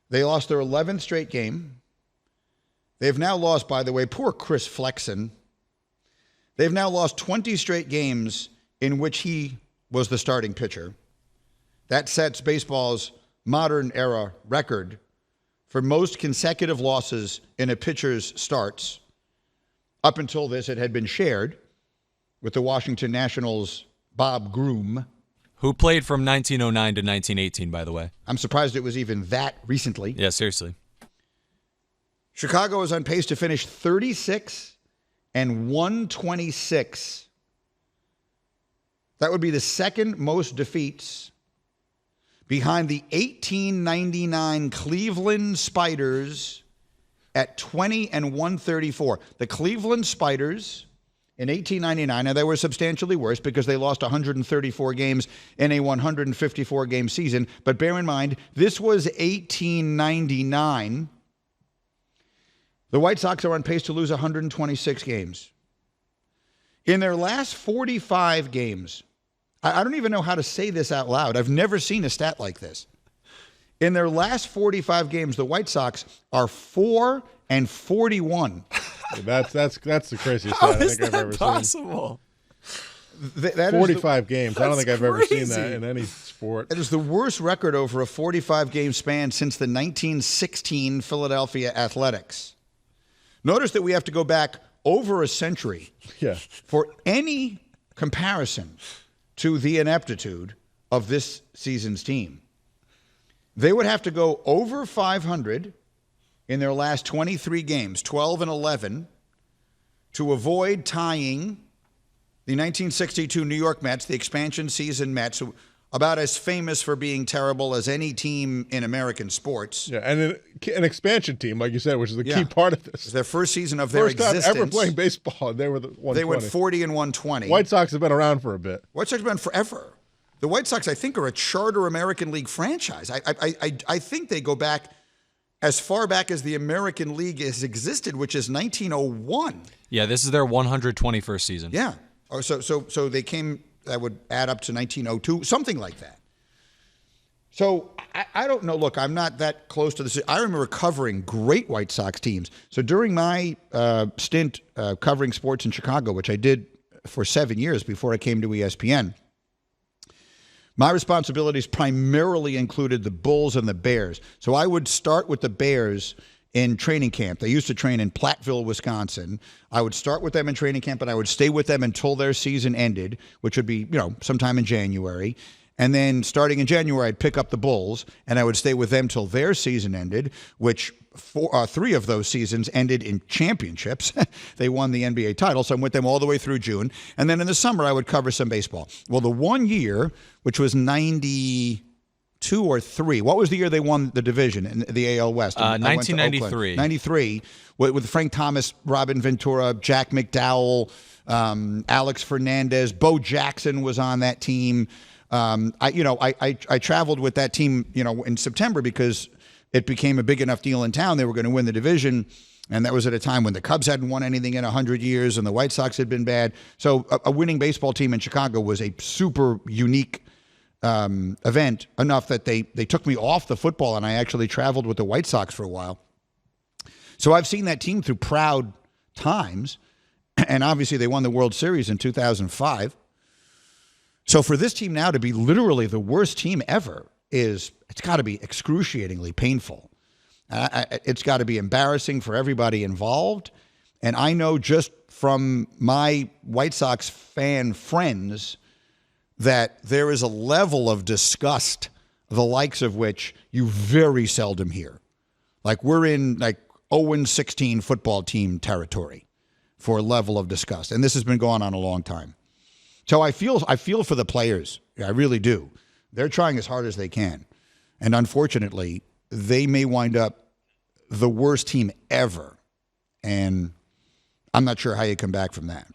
They lost their 11th straight game. They've now lost, by the way, poor Chris Flexen. They've now lost 20 straight games in which he was the starting pitcher. That sets baseball's modern era record for most consecutive losses in a pitcher's starts. Up until this, it had been shared with the Washington Nationals' Bob Groom. Who played from 1909 to 1918, by the way. I'm surprised it was even that recently. Yeah, seriously. Chicago is on pace to finish 36-126. That would be the second most defeats behind the 1899 Cleveland Spiders at 20-134. The Cleveland Spiders in 1899, now they were substantially worse because they lost 134 games in a 154-game season. But bear in mind, this was 1899. The White Sox are on pace to lose 126 games. In their last 45 games, I don't even know how to say this out loud. I've never seen a stat like this. In their last 45 games, the White Sox are 4-41. That's the craziest How stat I is think I've that ever possible? seen. 45 games. I don't think I've ever seen that crazy. in any sport. It is the worst record over a 45-game span since the 1916 Philadelphia Athletics. Notice that we have to go back over a century for any comparison to the ineptitude of this season's team. They would have to go over 500 in their last 23 games, 12-11, to avoid tying the 1962 New York Mets, the expansion season Mets, who about as famous for being terrible as any team in American sports. Yeah, and an expansion team, like you said, which is the key part of this. It's their first season of their existence. First time ever playing baseball, they were the 120. They went 40-120. White Sox have been around for a bit. White Sox have been forever. The White Sox, I think, are a charter American League franchise. I think they go back as far back as the American League has existed, which is 1901. Yeah, this is their 121st season. Yeah. So they came, that would add up to 1902, something like that. So I don't know. Look, I'm not that close to this. I remember covering great White Sox teams. So during my stint covering sports in Chicago, which I did for 7 years before I came to ESPN, my responsibilities primarily included the Bulls and the Bears. So I would start with the Bears in training camp. They used to train in Platteville, Wisconsin. I would start with them in training camp, and I would stay with them until their season ended, which would be, sometime in January. And then starting in January, I'd pick up the Bulls, and I would stay with them till their season ended, which 3 of those seasons ended in championships. They won the NBA title, so I'm with them all the way through June. And then in the summer, I would cover some baseball. Well, the one year, which was 92 or 3, what was the year they won the division in the AL West? 1993. 93, with Frank Thomas, Robin Ventura, Jack McDowell, Alex Fernandez, Bo Jackson was on that team. I traveled with that team, in September because it became a big enough deal in town. They were going to win the division, and that was at a time when the Cubs hadn't won anything in 100 years and the White Sox had been bad. So a winning baseball team in Chicago was a super unique event, enough that they took me off the football, and I actually traveled with the White Sox for a while. So I've seen that team through proud times, and obviously they won the World Series in 2005. So for this team now to be literally the worst team ever it's got to be excruciatingly painful. It's got to be embarrassing for everybody involved. And I know just from my White Sox fan friends that there is a level of disgust, the likes of which you very seldom hear. Like we're in 0-16 football team territory for a level of disgust. And this has been going on a long time. So I feel for the players. I really do. They're trying as hard as they can. And unfortunately, they may wind up the worst team ever. And I'm not sure how you come back from that.